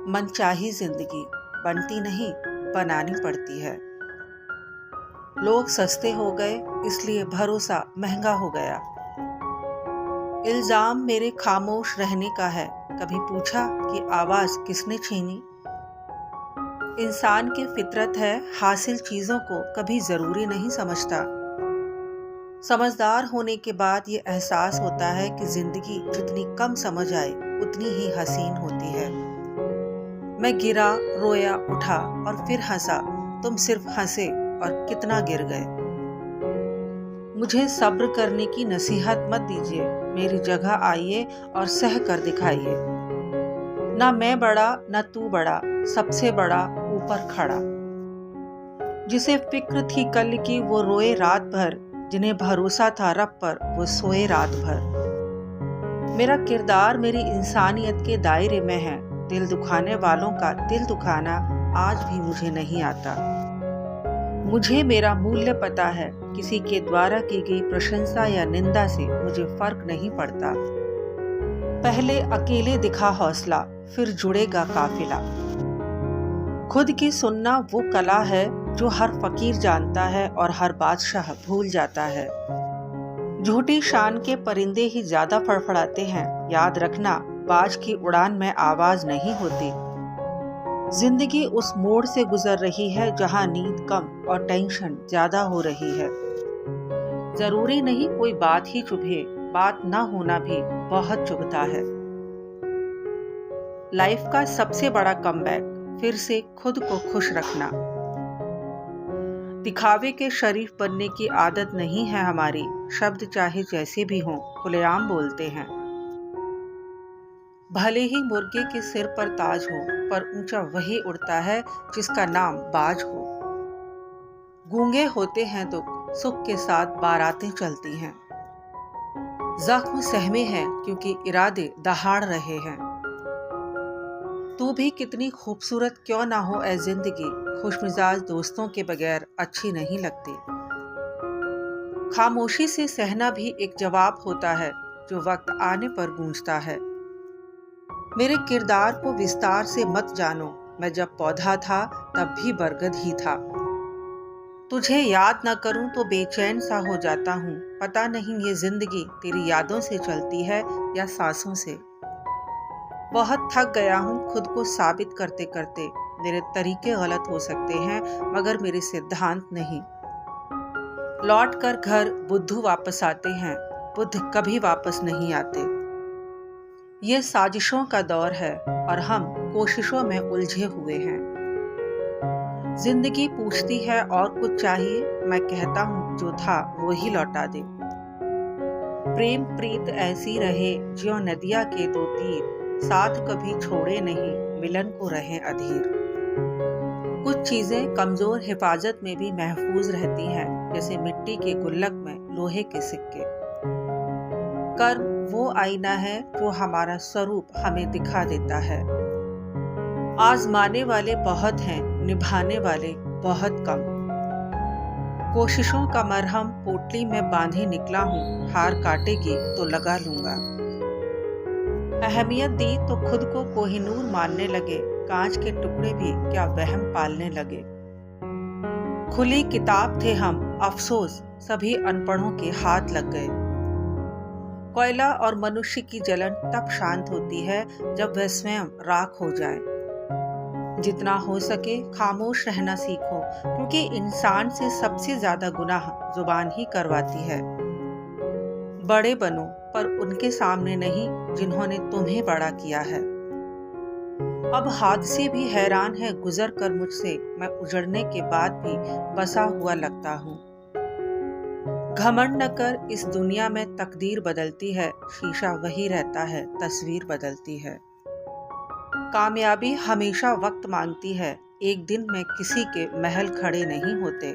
मनचाही जिंदगी बनती नहीं, बनानी पड़ती है। लोग सस्ते हो गए, इसलिए भरोसा महंगा हो गया। इल्जाम मेरे खामोश रहने का है। कभी पूछा कि आवाज किसने छीनी? इंसान की फितरत है, हासिल चीजों को कभी जरूरी नहीं समझता। समझदार होने के बाद ये एहसास होता है कि जिंदगी जितनी कम समझ आए उतनी ही हसीन होती है। मैं गिरा, रोया, उठा और फिर हंसा। तुम सिर्फ हंसे और कितना गिर गए। मुझे सब्र करने की नसीहत मत दीजिए। मेरी जगह आइए और सह कर दिखाइए। ना मैं बड़ा ना तू बड़ा, सबसे बड़ा ऊपर खड़ा। जिसे फिक्र थी कल की वो रोए रात भर, जिन्हें भरोसा था रब पर वो सोए रात भर। मेरा किरदार मेरी इंसानियत के दायरे में है। दिल दुखाने वालों का दिल दुखाना आज भी मुझे नहीं आता। मुझे मेरा मूल्य पता है। किसी के द्वारा की गई प्रशंसा या निंदा से मुझे फर्क नहीं पड़ता। पहले अकेले दिखा हौसला, फिर जुड़ेगा काफिला। खुद की सुनना वो कला है जो हर फकीर जानता है और हर बादशाह भूल जाता है। झूठी शान के परिंदे ही ज्यादा फड़फड़ाते हैं। याद रखना, बाज की उड़ान में आवाज नहीं होती। जिंदगी उस मोड़ से गुजर रही है जहां नींद कम और टेंशन ज्यादा हो रही है। जरूरी नहीं कोई बात ही चुभे, बात ना होना भी बहुत चुभता है। लाइफ का सबसे बड़ा कमबैक, फिर से खुद को खुश रखना। दिखावे के शरीफ बनने की आदत नहीं है हमारी। शब्द चाहे जैसे भी हों, खुलेआम बोलते हैं। भले ही मुर्गे के सिर पर ताज हो, पर ऊंचा वही उड़ता है जिसका नाम बाज हो। गूंगे होते हैं दुख, सुख के साथ बारातें चलती हैं। जख्म सहमे हैं क्योंकि इरादे दहाड़ रहे हैं। तू भी कितनी खूबसूरत क्यों ना हो ऐ जिंदगी, खुशमिजाज दोस्तों के बगैर अच्छी नहीं लगती। खामोशी से सहना भी एक जवाब होता है जो वक्त आने पर गूंजता है। मेरे किरदार को विस्तार से मत जानो। मैं जब पौधा था तब भी बरगद ही था। तुझे याद न करूं तो बेचैन सा हो जाता हूं। पता नहीं ये जिंदगी तेरी यादों से चलती है या सांसों से। बहुत थक गया हूं खुद को साबित करते करते। मेरे तरीके गलत हो सकते हैं मगर मेरे सिद्धांत नहीं। लौट कर घर बुद्धू वापस आते हैं, बुद्ध कभी वापस नहीं आते। ये साजिशों का दौर है और हम कोशिशों में उलझे हुए हैं। जिंदगी पूछती है और कुछ चाहिए, मैं कहता हूँ जो था वो ही लौटा दे। प्रेम प्रीत ऐसी रहे ज्यों नदिया के दो तीर, साथ कभी छोड़े नहीं मिलन को रहे अधीर। कुछ चीजें कमजोर हिफाजत में भी महफूज रहती हैं, जैसे मिट्टी के गुल्लक में लोहे के सिक्के। कर्म वो आईना है जो हमारा स्वरूप हमें दिखा देता है। आजमाने वाले बहुत हैं, निभाने वाले बहुत कम। कोशिशों का मरहम पोटली में बांधे निकला हूँ, हार काटेगी तो लगा लूंगा। अहमियत दी तो खुद को कोहिनूर मानने लगे, कांच के टुकड़े भी क्या वहम पालने लगे। खुली किताब थे हम, अफसोस सभी अनपढ़ों के हाथ लग गए। कोयला और मनुष्य की जलन तब शांत होती है जब वह स्वयं राख हो जाए। जितना हो सके खामोश रहना सीखो, क्योंकि इंसान से सबसे ज्यादा गुनाह जुबान ही करवाती है। बड़े बनो पर उनके सामने नहीं जिन्होंने तुम्हें बड़ा किया है। अब हादसे भी हैरान है गुजर कर मुझसे, मैं उजड़ने के बाद भी बसा हुआ लगता हूँ। घमंड न कर, इस दुनिया में तकदीर बदलती है, शीशा वही रहता है, तस्वीर बदलती है। कामयाबी हमेशा वक्त मांगती है, एक दिन में किसी के महल खड़े नहीं होते।